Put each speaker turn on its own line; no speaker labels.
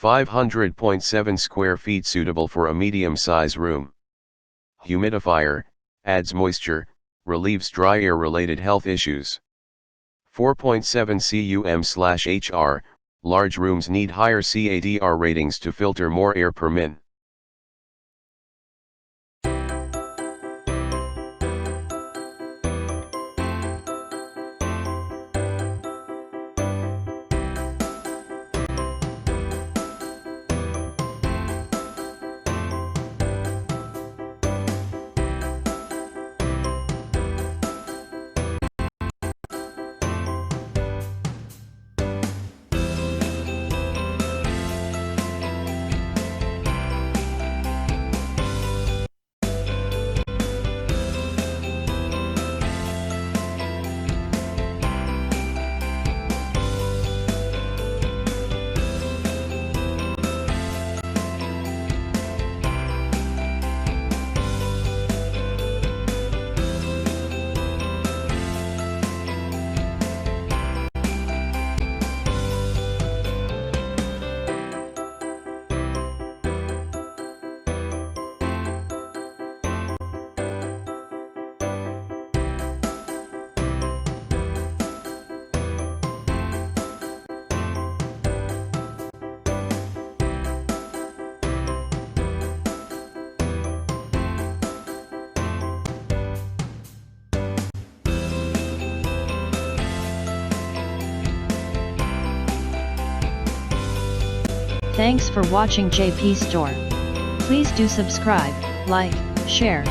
500.7 square feet, suitable for a medium-size room. Humidifier, adds moisture, relieves dry air-related health issues. 4.7 cu.m/hr, large rooms need higher CADR ratings to filter more air per min.
Thanks for watching JP Store. Please do subscribe, like, share,